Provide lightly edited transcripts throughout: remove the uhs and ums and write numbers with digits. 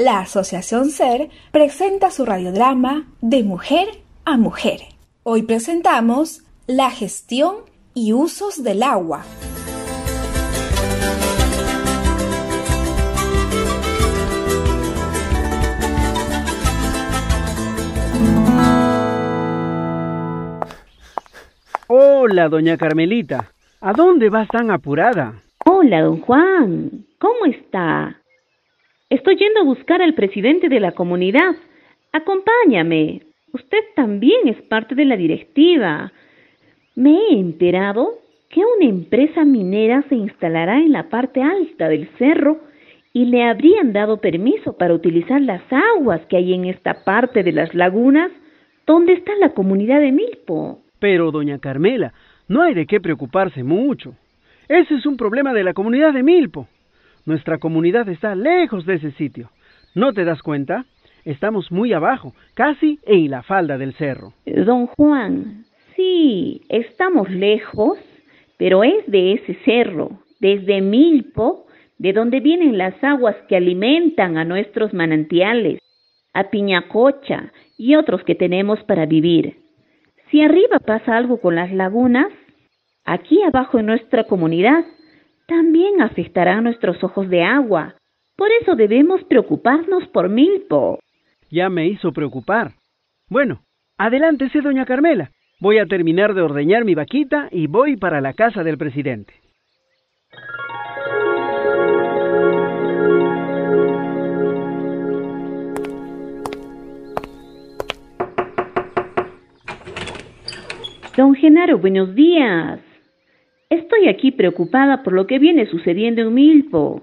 la Asociación SER presenta su radiodrama De Mujer a Mujer. Hoy presentamos la gestión y usos del agua. Hola, doña Carmelita. ¿A dónde vas tan apurada? Hola, don Juan. ¿Cómo está? Estoy yendo a buscar al presidente de la comunidad. Acompáñame. Usted también es parte de la directiva. Me he enterado que una empresa minera se instalará en la parte alta del cerro y le habrían dado permiso para utilizar las aguas que hay en esta parte de las lagunas donde está la comunidad de Milpo. Pero, doña Carmela, no hay de qué preocuparse mucho. Ese es un problema de la comunidad de Milpo. Nuestra comunidad está lejos de ese sitio. ¿No te das cuenta? Estamos muy abajo, casi en la falda del cerro. Don Juan, sí, estamos lejos, pero es de ese cerro, desde Milpo, de donde vienen las aguas que alimentan a nuestros manantiales, a Piñacocha y otros que tenemos para vivir. Si arriba pasa algo con las lagunas, aquí abajo en nuestra comunidad también afectará a nuestros ojos de agua. Por eso debemos preocuparnos por Milpo. Ya me hizo preocupar. Bueno, adelántese, doña Carmela. Voy a terminar de ordeñar mi vaquita y voy para la casa del presidente. Don Genaro, buenos días. Estoy aquí preocupada por lo que viene sucediendo en Milpo.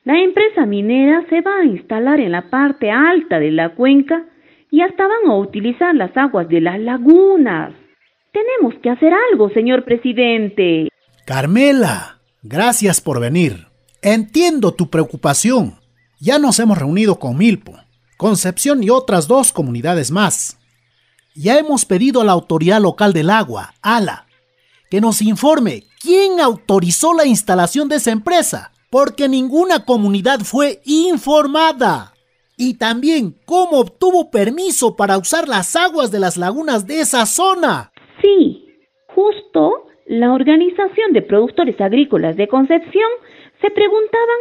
La empresa minera se va a instalar en la parte alta de la cuenca y hasta van a utilizar las aguas de las lagunas. Tenemos que hacer algo, señor presidente. Carmela, gracias por venir. Entiendo tu preocupación. Ya nos hemos reunido con Milpo, Concepción y otras 2 comunidades más. Ya hemos pedido a la autoridad local del agua, ALA, que nos informe quién autorizó la instalación de esa empresa, porque ninguna comunidad fue informada. Y también cómo obtuvo permiso para usar las aguas de las lagunas de esa zona. Sí, justo la Organización de Productores Agrícolas de Concepción se preguntaban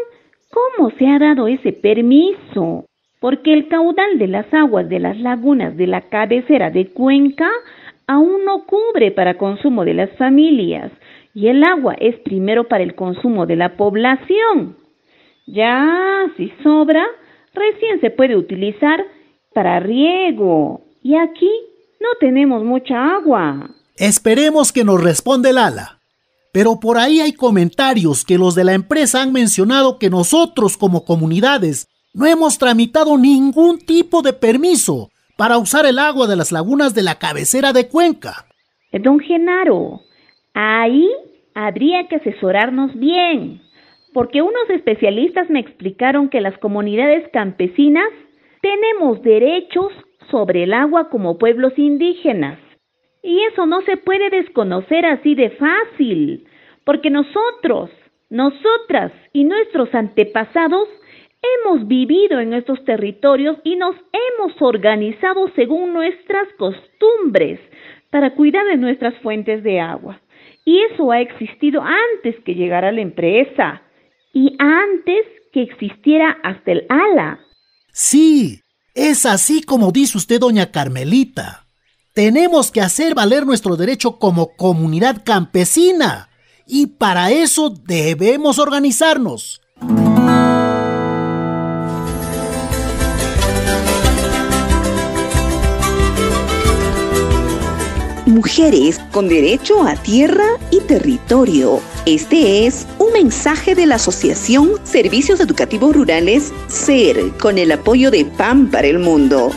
cómo se ha dado ese permiso. Porque el caudal de las aguas de las lagunas de la cabecera de cuenca aún no cubre para consumo de las familias, y el agua es primero para el consumo de la población. Ya, si sobra, recién se puede utilizar para riego, y aquí no tenemos mucha agua. Esperemos que nos responda el ALA. Pero por ahí hay comentarios que los de la empresa han mencionado que nosotros como comunidades no hemos tramitado ningún tipo de permiso para usar el agua de las lagunas de la cabecera de cuenca. Don Genaro, ahí habría que asesorarnos bien, porque unos especialistas me explicaron que las comunidades campesinas tenemos derechos sobre el agua como pueblos indígenas. Y eso no se puede desconocer así de fácil, porque nosotros, nosotras y nuestros antepasados hemos vivido en estos territorios y nos hemos organizado según nuestras costumbres para cuidar de nuestras fuentes de agua. Y eso ha existido antes que llegara la empresa y antes que existiera hasta el ALA. Sí, es así como dice usted, doña Carmelita. Tenemos que hacer valer nuestro derecho como comunidad campesina y para eso debemos organizarnos. Mujeres con derecho a tierra y territorio. Este es un mensaje de la Asociación Servicios Educativos Rurales SER con el apoyo de PAN para el Mundo.